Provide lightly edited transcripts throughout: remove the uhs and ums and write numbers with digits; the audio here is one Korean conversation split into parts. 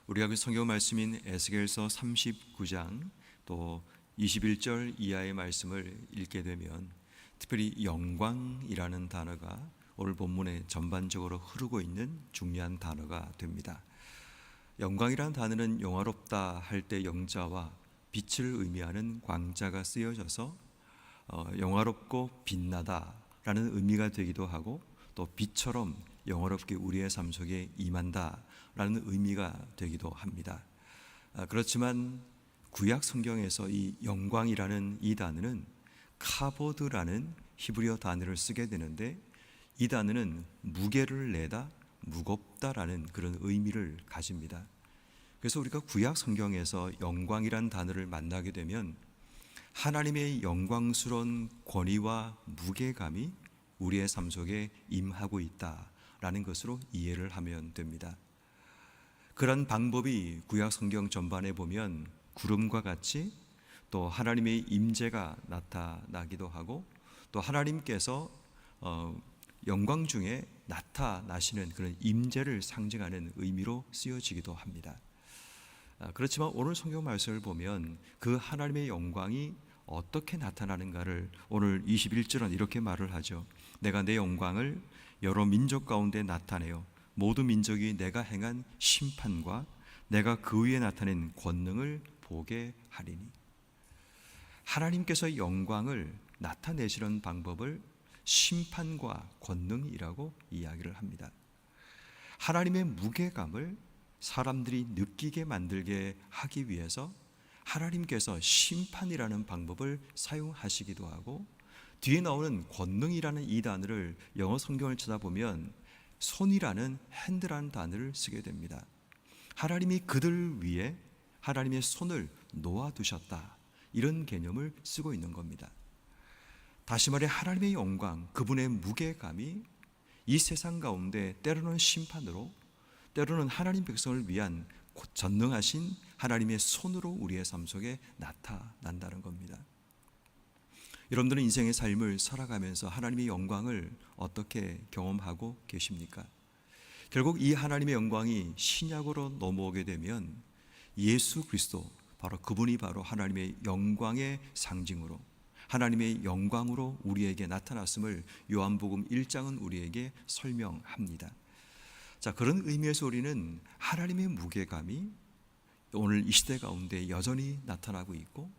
우리가 그 성경 말씀인 에스겔서 39장 또 21절 이하의 말씀을 읽게 되면 특별히 영광이라는 단어가 오늘 본문에 전반적으로 흐르고 있는 중요한 단어가 됩니다. 영광이라는 단어는 영화롭다 할 때 영자와 빛을 의미하는 광자가 쓰여져서 영화롭고 빛나다 라는 의미가 되기도 하고, 또 빛처럼 영화롭게 우리의 삶 속에 임한다 라는 의미가 되기도 합니다. 그렇지만 구약 성경에서 이 영광이라는 이 단어는 카보드라는 히브리어 단어를 쓰게 되는데, 이 단어는 무게를 내다, 무겁다라는 그런 의미를 가집니다. 그래서 우리가 구약 성경에서 영광이란 단어를 만나게 되면 하나님의 영광스러운 권위와 무게감이 우리의 삶 속에 임하고 있다라는 것으로 이해를 하면 됩니다. 그런 방법이 구약 성경 전반에 보면 구름과 같이 또 하나님의 임재가 나타나기도 하고, 또 하나님께서 영광 중에 나타나시는 그런 임재를 상징하는 의미로 쓰여지기도 합니다. 그렇지만 오늘 성경 말씀을 보면 그 하나님의 영광이 어떻게 나타나는가를 오늘 21절은 이렇게 말을 하죠. 내가 내 영광을 여러 민족 가운데 나타내어 모든 민족이 내가 행한 심판과 내가 그 위에 나타낸 권능을 보게 하리니. 하나님께서 영광을 나타내시는 방법을 심판과 권능이라고 이야기를 합니다. 하나님의 무게감을 사람들이 느끼게 만들게 하기 위해서 하나님께서 심판이라는 방법을 사용하시기도 하고, 뒤에 나오는 권능이라는 이 단어를 영어 성경을 찾아보면 손이라는 핸드라는 단어를 쓰게 됩니다. 하나님이 그들 위에 하나님의 손을 놓아두셨다, 이런 개념을 쓰고 있는 겁니다. 다시 말해 하나님의 영광, 그분의 무게감이 이 세상 가운데 때로는 심판으로, 때로는 하나님 백성을 위한 전능하신 하나님의 손으로 우리의 삶 속에 나타난다는 겁니다. 여러분들은 인생의 삶을 살아가면서 하나님의 영광을 어떻게 경험하고 계십니까? 결국 이 하나님의 영광이 신약으로 넘어오게 되면 예수 그리스도, 바로 그분이 바로 하나님의 영광의 상징으로, 하나님의 영광으로 우리에게 나타났음을 요한복음 1장은 우리에게 설명합니다. 자, 그런 의미에서 우리는 하나님의 무게감이 오늘 이 시대 가운데 여전히 나타나고 있고,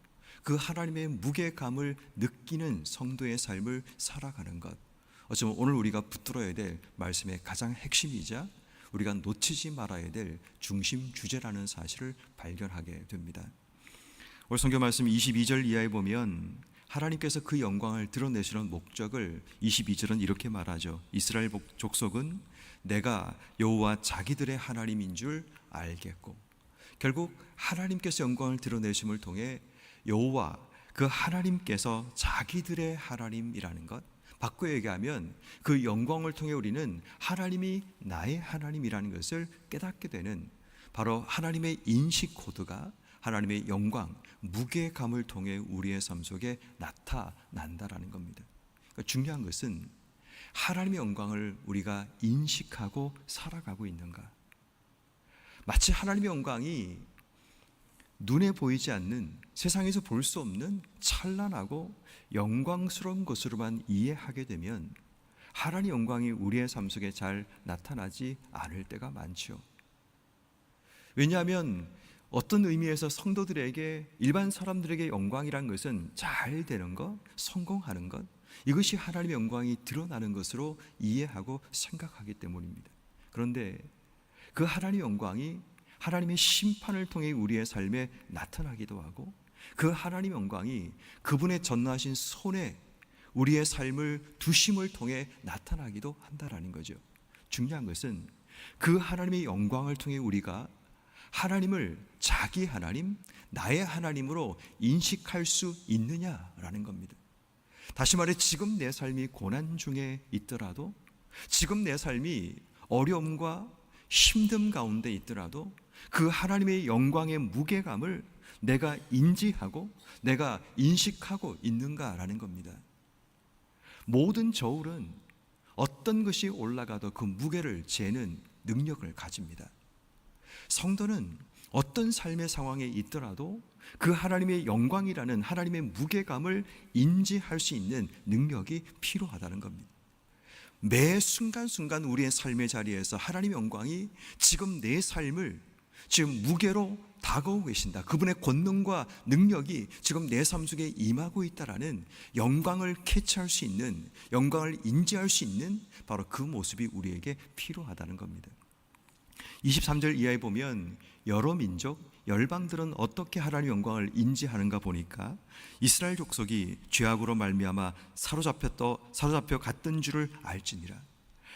그 하나님의 무게감을 느끼는 성도의 삶을 살아가는 것, 어쩌면 오늘 우리가 붙들어야 될 말씀의 가장 핵심이자 우리가 놓치지 말아야 될 중심 주제라는 사실을 발견하게 됩니다. 오늘 성경 말씀 22절 이하에 보면 하나님께서 그 영광을 드러내시는 목적을 22절은 이렇게 말하죠. 이스라엘 족속은 내가 여호와 자기들의 하나님인 줄 알겠고, 결국 하나님께서 영광을 드러내심을 통해 여호와 그 하나님께서 자기들의 하나님이라는 것, 바꿔 얘기하면 그 영광을 통해 우리는 하나님이 나의 하나님이라는 것을 깨닫게 되는, 바로 하나님의 인식 코드가 하나님의 영광, 무게감을 통해 우리의 삶 속에 나타난다라는 겁니다. 그러니까 중요한 것은 하나님의 영광을 우리가 인식하고 살아가고 있는가. 마치 하나님의 영광이 눈에 보이지 않는, 세상에서 볼 수 없는 찬란하고 영광스러운 것으로만 이해하게 되면 하나님의 영광이 우리의 삶 속에 잘 나타나지 않을 때가 많죠. 왜냐하면 어떤 의미에서 성도들에게, 일반 사람들에게 영광이란 것은 잘 되는 것, 성공하는 것, 이것이 하나님의 영광이 드러나는 것으로 이해하고 생각하기 때문입니다. 그런데 그 하나님의 영광이 하나님의 심판을 통해 우리의 삶에 나타나기도 하고, 그 하나님의 영광이 그분의 전능하신 손에 우리의 삶을 두심을 통해 나타나기도 한다라는 거죠. 중요한 것은 그 하나님의 영광을 통해 우리가 하나님을 자기 하나님, 나의 하나님으로 인식할 수 있느냐라는 겁니다. 다시 말해 지금 내 삶이 고난 중에 있더라도, 지금 내 삶이 어려움과 힘듦 가운데 있더라도 그 하나님의 영광의 무게감을 내가 인지하고 내가 인식하고 있는가라는 겁니다. 모든 저울은 어떤 것이 올라가도 그 무게를 재는 능력을 가집니다. 성도는 어떤 삶의 상황에 있더라도 그 하나님의 영광이라는 하나님의 무게감을 인지할 수 있는 능력이 필요하다는 겁니다. 매 순간순간 우리의 삶의 자리에서 하나님의 영광이 지금 내 삶을 지금 무게로 다가오고 계신다. 그분의 권능과 능력이 지금 내 삶 속에 임하고 있다라는 영광을 캐치할 수 있는, 영광을 인지할 수 있는 바로 그 모습이 우리에게 필요하다는 겁니다. 23절 이하에 보면 여러 민족, 열방들은 어떻게 하나님의 영광을 인지하는가 보니까 이스라엘 족속이 죄악으로 말미암아 사로잡혀 갔던 줄을 알지니라.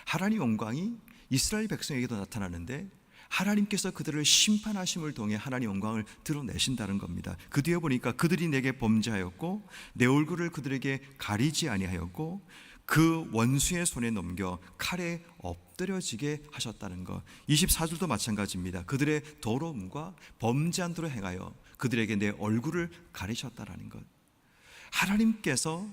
하나님의 영광이 이스라엘 백성에게도 나타나는데 하나님께서 그들을 심판하심을 통해 하나님의 영광을 드러내신다는 겁니다. 그 뒤에 보니까 그들이 내게 범죄하였고 내 얼굴을 그들에게 가리지 아니하였고 그 원수의 손에 넘겨 칼에 엎드려지게 하셨다는 것. 24절도 마찬가지입니다. 그들의 더러움과 범죄한 대로 행하여 그들에게 내 얼굴을 가리셨다라는 것. 하나님께서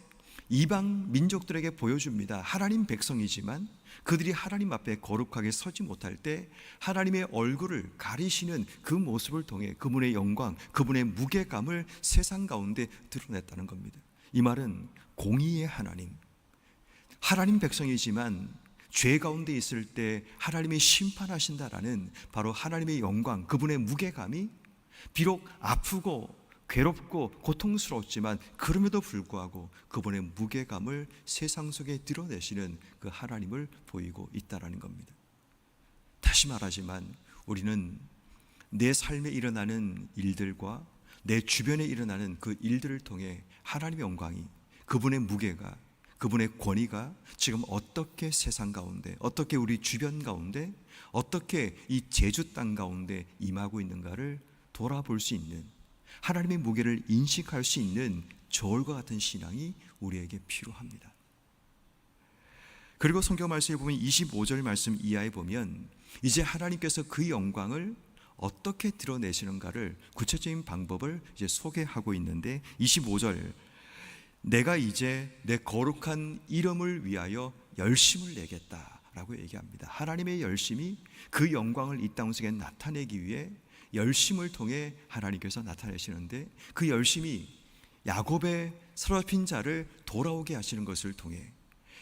이방 민족들에게 보여줍니다. 하나님 백성이지만 그들이 하나님 앞에 거룩하게 서지 못할 때 하나님의 얼굴을 가리시는 그 모습을 통해 그분의 영광, 그분의 무게감을 세상 가운데 드러냈다는 겁니다. 이 말은 공의의 하나님 백성이지만 죄 가운데 있을 때 하나님이 심판하신다라는 바로 하나님의 영광, 그분의 무게감이 비록 아프고 괴롭고 고통스러웠지만 그럼에도 불구하고 그분의 무게감을 세상 속에 드러내시는 그 하나님을 보이고 있다는 겁니다. 다시 말하지만 우리는 내 삶에 일어나는 일들과 내 주변에 일어나는 그 일들을 통해 하나님의 영광이, 그분의 무게가, 그분의 권위가 지금 어떻게 세상 가운데, 어떻게 우리 주변 가운데, 어떻게 이 제주 땅 가운데 임하고 있는가를 돌아볼 수 있는, 하나님의 무게를 인식할 수 있는 저울과 같은 신앙이 우리에게 필요합니다. 그리고 성경 말씀에 보면 25절 말씀 이하에 보면 이제 하나님께서 그 영광을 어떻게 드러내시는가를 구체적인 방법을 이제 소개하고 있는데 25절, 내가 이제 내 거룩한 이름을 위하여 열심을 내겠다라고 얘기합니다. 하나님의 열심이 그 영광을 이 땅 속에 나타내기 위해 열심을 통해 하나님께서 나타내시는데 그 열심이 야곱의 사로잡힌 자를 돌아오게 하시는 것을 통해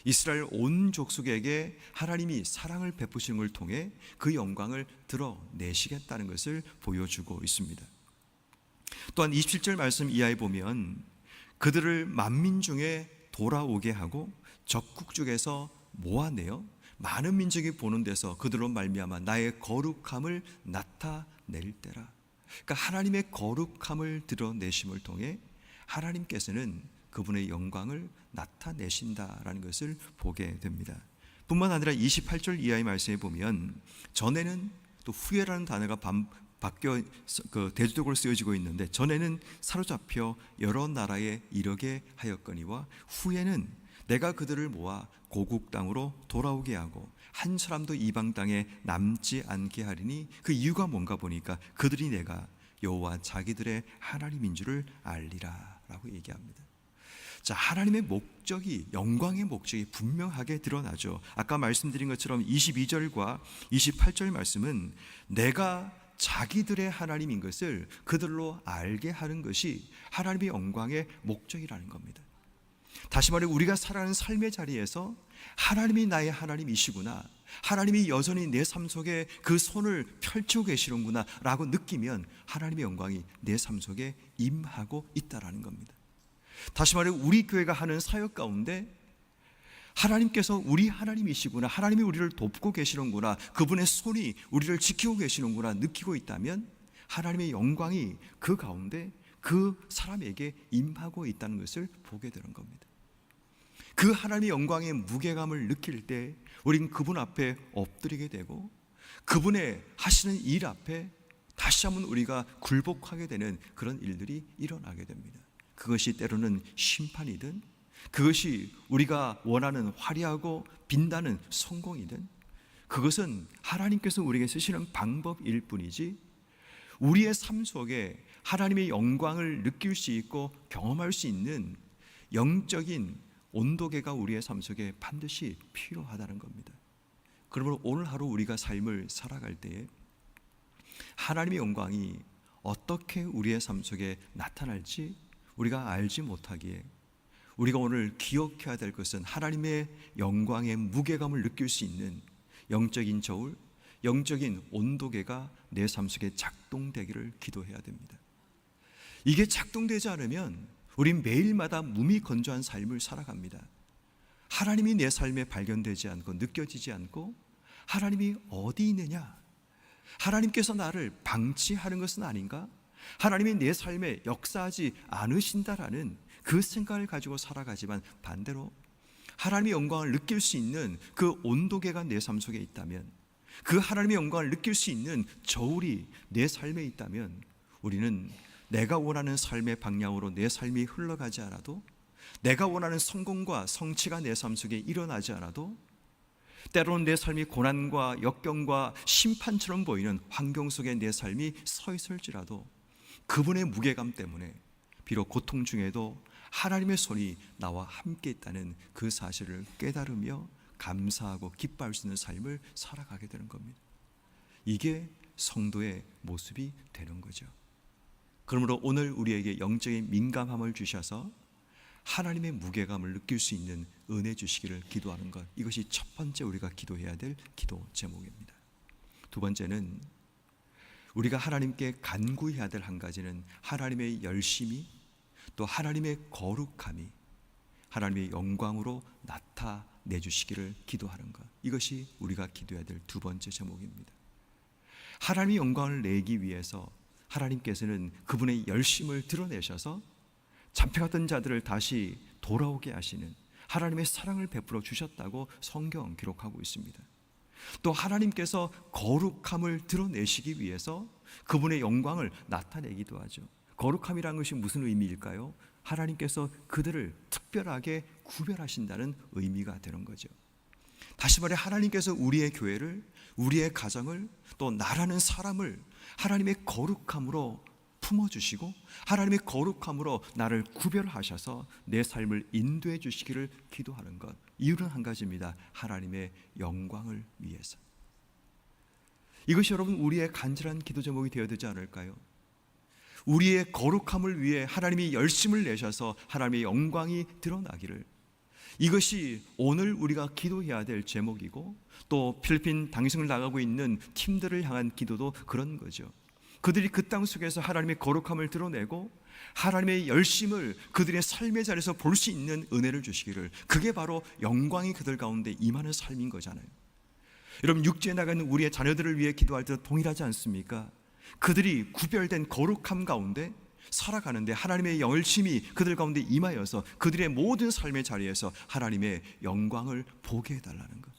이스라엘 온 족속에게 하나님이 사랑을 베푸시는 걸 통해 그 영광을 드러내시겠다는 것을 보여주고 있습니다. 또한 27절 말씀 이하에 보면 그들을 만민 중에 돌아오게 하고 적국 중에서 모아내어 많은 민족이 보는 데서 그들로 말미암아 나의 거룩함을 나타낼 때라. 그러니까 하나님의 거룩함을 드러내심을 통해 하나님께서는 그분의 영광을 나타내신다라는 것을 보게 됩니다. 뿐만 아니라 28절 이하의 말씀에 보면 전에는 또 후에라는 단어가 바뀌어 대조적으로 쓰여지고 있는데 전에는 사로잡혀 여러 나라에 이르게 하였거니와 후에는 내가 그들을 모아 고국 땅으로 돌아오게 하고 한 사람도 이방 땅에 남지 않게 하리니 그 이유가 뭔가 보니까 그들이 내가 여호와 자기들의 하나님인 줄을 알리라 라고 얘기합니다. 자, 하나님의 목적이, 영광의 목적이 분명하게 드러나죠. 아까 말씀드린 것처럼 22절과 28절 말씀은 내가 자기들의 하나님인 것을 그들로 알게 하는 것이 하나님의 영광의 목적이라는 겁니다. 다시 말해 우리가 살아가는 삶의 자리에서 하나님이 나의 하나님이시구나, 하나님이 여전히 내 삶 속에 그 손을 펼치고 계시는구나 라고 느끼면 하나님의 영광이 내 삶 속에 임하고 있다라는 겁니다. 다시 말해 우리 교회가 하는 사역 가운데 하나님께서 우리 하나님이시구나, 하나님이 우리를 돕고 계시는구나, 그분의 손이 우리를 지키고 계시는구나 느끼고 있다면 하나님의 영광이 그 가운데 그 사람에게 임하고 있다는 것을 보게 되는 겁니다. 그 하나님의 영광의 무게감을 느낄 때 우린 그분 앞에 엎드리게 되고 그분의 하시는 일 앞에 다시 한번 우리가 굴복하게 되는 그런 일들이 일어나게 됩니다. 그것이 때로는 심판이든 그것이 우리가 원하는 화려하고 빛나는 성공이든 그것은 하나님께서 우리에게 쓰시는 방법일 뿐이지 우리의 삶 속에 하나님의 영광을 느낄 수 있고 경험할 수 있는 영적인 온도계가 우리의 삶 속에 반드시 필요하다는 겁니다. 그러므로 오늘 하루 우리가 삶을 살아갈 때에 하나님의 영광이 어떻게 우리의 삶 속에 나타날지 우리가 알지 못하기에 우리가 오늘 기억해야 될 것은 하나님의 영광의 무게감을 느낄 수 있는 영적인 저울, 영적인 온도계가 내 삶 속에 작동되기를 기도해야 됩니다. 이게 작동되지 않으면 우린 매일마다 무미건조한 삶을 살아갑니다. 하나님이 내 삶에 발견되지 않고 느껴지지 않고 하나님이 어디 있느냐? 하나님께서 나를 방치하는 것은 아닌가? 하나님이 내 삶에 역사하지 않으신다라는 그 생각을 가지고 살아가지만 반대로 하나님의 영광을 느낄 수 있는 그 온도계가 내 삶 속에 있다면, 그 하나님의 영광을 느낄 수 있는 저울이 내 삶에 있다면 우리는 내가 원하는 삶의 방향으로 내 삶이 흘러가지 않아도, 내가 원하는 성공과 성취가 내 삶 속에 일어나지 않아도, 때로는 내 삶이 고난과 역경과 심판처럼 보이는 환경 속에 내 삶이 서 있을지라도 그분의 무게감 때문에 비록 고통 중에도 하나님의 손이 나와 함께 있다는 그 사실을 깨달으며 감사하고 기뻐할 수 있는 삶을 살아가게 되는 겁니다. 이게 성도의 모습이 되는 거죠. 그러므로 오늘 우리에게 영적인 민감함을 주셔서 하나님의 무게감을 느낄 수 있는 은혜 주시기를 기도하는 것, 이것이 첫 번째 우리가 기도해야 될 기도 제목입니다. 두 번째는 우리가 하나님께 간구해야 될 한 가지는 하나님의 열심이, 또 하나님의 거룩함이 하나님의 영광으로 나타내 주시기를 기도하는 것, 이것이 우리가 기도해야 될 두 번째 제목입니다. 하나님의 영광을 내기 위해서 하나님께서는 그분의 열심을 드러내셔서 잡혀갔던 자들을 다시 돌아오게 하시는 하나님의 사랑을 베풀어 주셨다고 성경 기록하고 있습니다. 또 하나님께서 거룩함을 드러내시기 위해서 그분의 영광을 나타내기도 하죠. 거룩함이라는 것이 무슨 의미일까요? 하나님께서 그들을 특별하게 구별하신다는 의미가 되는 거죠. 다시 말해 하나님께서 우리의 교회를, 우리의 가정을, 또 나라는 사람을 하나님의 거룩함으로 품어주시고 하나님의 거룩함으로 나를 구별하셔서 내 삶을 인도해 주시기를 기도하는 것, 이유는 한 가지입니다. 하나님의 영광을 위해서. 이것이 여러분 우리의 간절한 기도 제목이 되어야 되지 않을까요? 우리의 거룩함을 위해 하나님이 열심을 내셔서 하나님의 영광이 드러나기를, 이것이 오늘 우리가 기도해야 될 제목이고, 또 필리핀 당승을 나가고 있는 팀들을 향한 기도도 그런 거죠. 그들이 그 땅 속에서 하나님의 거룩함을 드러내고 하나님의 열심을 그들의 삶의 자리에서 볼 수 있는 은혜를 주시기를, 그게 바로 영광이 그들 가운데 임하는 삶인 거잖아요. 여러분 육지에 나가는 우리의 자녀들을 위해 기도할 때도 동일하지 않습니까? 그들이 구별된 거룩함 가운데 살아가는데 하나님의 열심이 그들 가운데 임하여서 그들의 모든 삶의 자리에서 하나님의 영광을 보게 해달라는 것.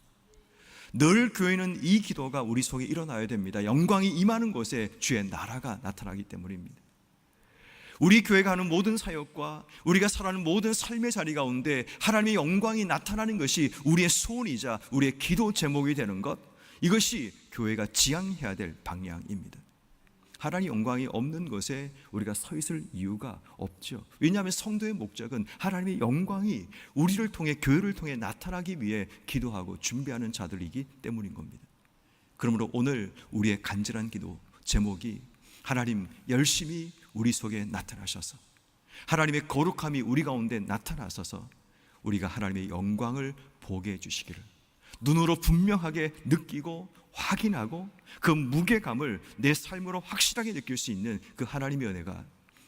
늘 교회는 이 기도가 우리 속에 일어나야 됩니다. 영광이 임하는 곳에 주의 나라가 나타나기 때문입니다. 우리 교회가 하는 모든 사역과 우리가 살아가는 모든 삶의 자리 가운데 하나님의 영광이 나타나는 것이 우리의 소원이자 우리의 기도 제목이 되는 것, 이것이 교회가 지향해야 될 방향입니다. 하나님의 영광이 없는 곳에 우리가 서 있을 이유가 없죠. 왜냐하면 성도의 목적은 하나님의 영광이 우리를 통해, 교회를 통해 나타나기 위해 기도하고 준비하는 자들이기 때문인 겁니다. 그러므로 오늘 우리의 간절한 기도 제목이 하나님 열심히 우리 속에 나타나셔서 하나님의 거룩함이 우리 가운데 나타나셔서 우리가 하나님의 영광을 보게 해주시기를, 눈으로 분명하게 느끼고 확인하고 그 무게감을 내 삶으로 확실하게 느낄 수 있는 그 하나님의 은혜가,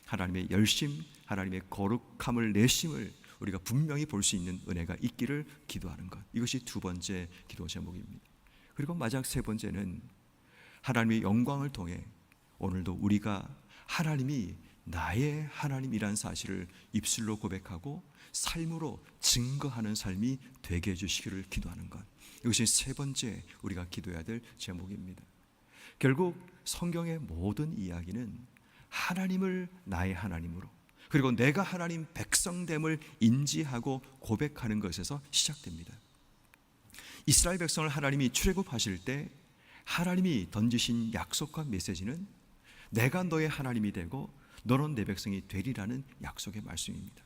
하나님의 열심, 하나님의 거룩함을 내심을 우리가 분명히 볼 수 있는 은혜가 있기를 기도하는 것, 이것이 두 번째 기도 제목입니다. 그리고 마지막 세 번째는 하나님의 영광을 통해 오늘도 우리가 하나님이 나의 하나님이란 사실을 입술로 고백하고 삶으로 증거하는 삶이 되게 해주시기를 기도하는 것, 이것이 세 번째 우리가 기도해야 될 제목입니다. 결국 성경의 모든 이야기는 하나님을 나의 하나님으로, 그리고 내가 하나님 백성됨을 인지하고 고백하는 것에서 시작됩니다. 이스라엘 백성을 하나님이 출애굽하실 때 하나님이 던지신 약속과 메시지는 내가 너의 하나님이 되고 너는 내 백성이 되리라는 약속의 말씀입니다.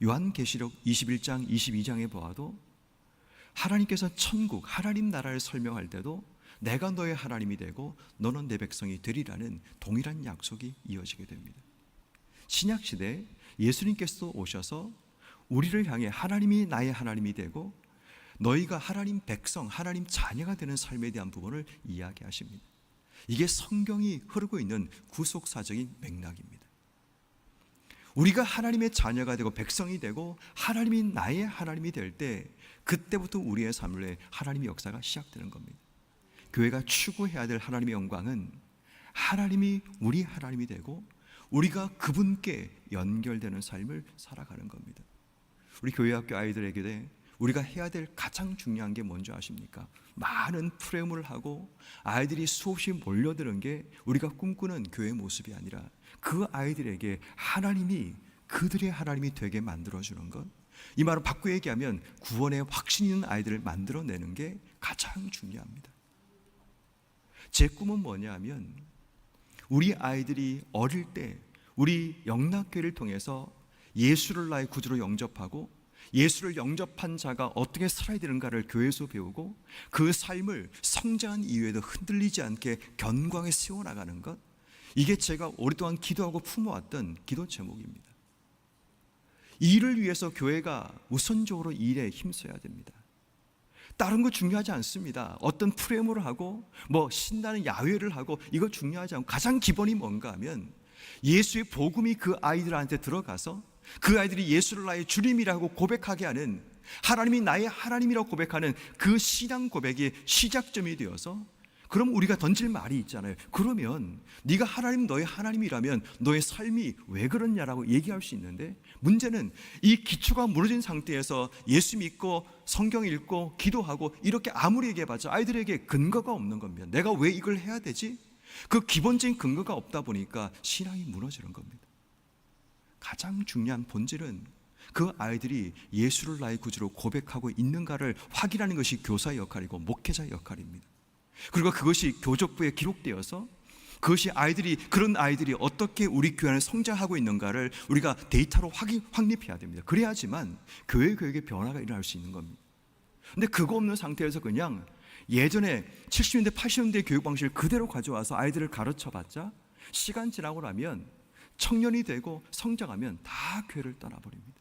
요한계시록 21장 22장에 보아도 하나님께서 천국, 하나님 나라를 설명할 때도 내가 너의 하나님이 되고 너는 내 백성이 되리라는 동일한 약속이 이어지게 됩니다. 신약시대에 예수님께서 오셔서 우리를 향해 하나님이 나의 하나님이 되고 너희가 하나님 백성, 하나님 자녀가 되는 삶에 대한 부분을 이야기하십니다. 이게 성경이 흐르고 있는 구속사적인 맥락입니다. 우리가 하나님의 자녀가 되고 백성이 되고 하나님이 나의 하나님이 될 때 그때부터 우리의 삶에 하나님의 역사가 시작되는 겁니다. 교회가 추구해야 될 하나님의 영광은 하나님이 우리 하나님이 되고 우리가 그분께 연결되는 삶을 살아가는 겁니다. 우리 교회학교 아이들에게 우리가 해야 될 가장 중요한 게 뭔지 아십니까? 많은 프레임을 하고 아이들이 수없이 몰려드는 게 우리가 꿈꾸는 교회 모습이 아니라 그 아이들에게 하나님이 그들의 하나님이 되게 만들어주는 것, 이 말을 바꾸어 얘기하면 구원의 확신 있는 아이들을 만들어내는 게 가장 중요합니다. 제 꿈은 뭐냐 하면 우리 아이들이 어릴 때 우리 영락교회를 통해서 예수를 나의 구주로 영접하고 예수를 영접한 자가 어떻게 살아야 되는가를 교회에서 배우고 그 삶을 성장한 이후에도 흔들리지 않게 견고하게 세워나가는 것, 이게 제가 오랫동안 기도하고 품어왔던 기도 제목입니다. 이 일을 위해서 교회가 우선적으로 일에 힘써야 됩니다. 다른 거 중요하지 않습니다. 어떤 프레임을 하고 신나는 야외를 하고 이거 중요하지 않고 가장 기본이 뭔가 하면 예수의 복음이 그 아이들한테 들어가서 그 아이들이 예수를 나의 주님이라고 고백하게 하는, 하나님이 나의 하나님이라고 고백하는 그 신앙 고백이 시작점이 되어서, 그럼 우리가 던질 말이 있잖아요. 그러면 네가 하나님 너의 하나님이라면 너의 삶이 왜 그렇냐라고 얘기할 수 있는데, 문제는 이 기초가 무너진 상태에서 예수 믿고 성경 읽고 기도하고 이렇게 아무리 얘기해봤자 아이들에게 근거가 없는 겁니다. 내가 왜 이걸 해야 되지? 그 기본적인 근거가 없다 보니까 신앙이 무너지는 겁니다. 가장 중요한 본질은 그 아이들이 예수를 나의 구주로 고백하고 있는가를 확인하는 것이 교사의 역할이고 목회자의 역할입니다. 그리고 그것이 교족부에 기록되어서 그것이 그런 아이들이 어떻게 우리 교회 안에 성장하고 있는가를 우리가 데이터로 확립해야 됩니다. 그래야지만 교회의 변화가 일어날 수 있는 겁니다. 근데 그거 없는 상태에서 그냥 예전에 70년대 80년대 교육 방식을 그대로 가져와서 아이들을 가르쳐봤자 시간 지나고 나면 청년이 되고 성장하면 다 교회를 떠나버립니다.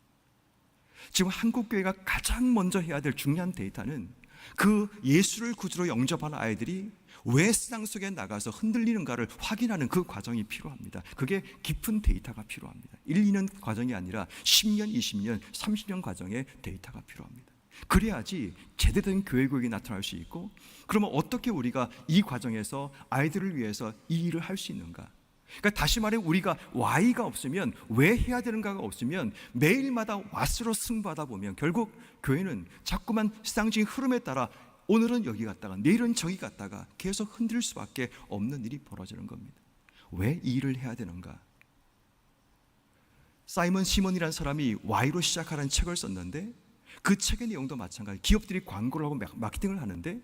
지금 한국교회가 가장 먼저 해야 될 중요한 데이터는 그 예수를 구주로 영접하는 아이들이 왜 세상 속에 나가서 흔들리는가를 확인하는 그 과정이 필요합니다. 그게 깊은 데이터가 필요합니다. 1, 2년 과정이 아니라 10년, 20년, 30년 과정의 데이터가 필요합니다. 그래야지 제대로 된 교회국이 나타날 수 있고, 그러면 어떻게 우리가 이 과정에서 아이들을 위해서 이 일을 할 수 있는가? 그러니까 다시 말해 우리가 Y가 없으면, 왜 해야 되는가가 없으면 매일마다 What으로 승부하다 보면 결국 교회는 자꾸만 세상적인 흐름에 따라 오늘은 여기 갔다가 내일은 저기 갔다가 계속 흔들 수밖에 없는 일이 벌어지는 겁니다. 왜 이 일을 해야 되는가? 사이먼 시몬이라는 사람이 Y로 시작하라는 책을 썼는데 그 책의 내용도 마찬가지. 기업들이 광고를 하고 마케팅을 하는데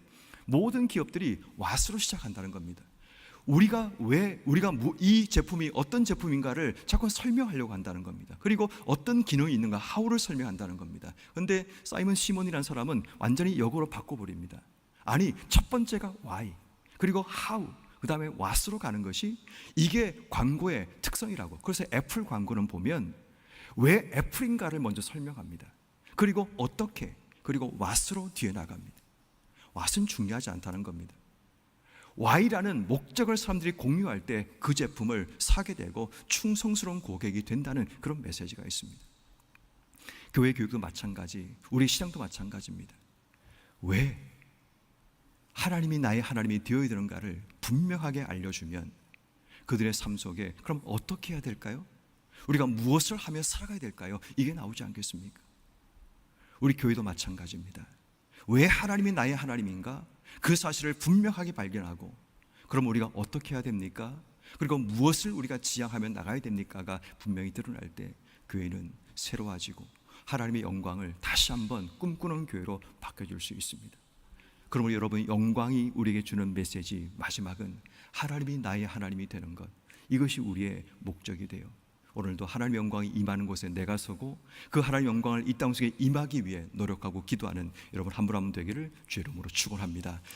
모든 기업들이 What으로 시작한다는 겁니다. 우리가 이 제품이 어떤 제품인가를 자꾸 설명하려고 한다는 겁니다. 그리고 어떤 기능이 있는가, how를 설명한다는 겁니다. 그런데 사이먼 시몬이라는 사람은 완전히 역으로 바꿔버립니다. 아니, 첫 번째가 why, 그리고 how, 그 다음에 what으로 가는 것이 이게 광고의 특성이라고. 그래서 애플 광고는 보면 왜 애플인가를 먼저 설명합니다. 그리고 어떻게, 그리고 what으로 뒤에 나갑니다. what은 중요하지 않다는 겁니다. Y라는 목적을 사람들이 공유할 때 그 제품을 사게 되고 충성스러운 고객이 된다는 그런 메시지가 있습니다. 교회 교육도 마찬가지, 우리 시장도 마찬가지입니다. 왜 하나님이 나의 하나님이 되어야 되는가를 분명하게 알려주면 그들의 삶 속에 그럼 어떻게 해야 될까요? 우리가 무엇을 하며 살아가야 될까요? 이게 나오지 않겠습니까? 우리 교회도 마찬가지입니다. 왜 하나님이 나의 하나님인가? 그 사실을 분명하게 발견하고, 그럼 우리가 어떻게 해야 됩니까? 그리고 무엇을 우리가 지향하며 나가야 됩니까가 분명히 드러날 때 교회는 새로워지고 하나님의 영광을 다시 한번 꿈꾸는 교회로 바뀌어질 수 있습니다. 그러므로 여러분, 영광이 우리에게 주는 메시지 마지막은 하나님이 나의 하나님이 되는 것, 이것이 우리의 목적이 돼요. 오늘도 하나님의 영광이 임하는 곳에 내가 서고 그 하나님의 영광을 이 땅 속에 임하기 위해 노력하고 기도하는 여러분 한 분 한 분 되기를 주의 이름으로 축원합니다.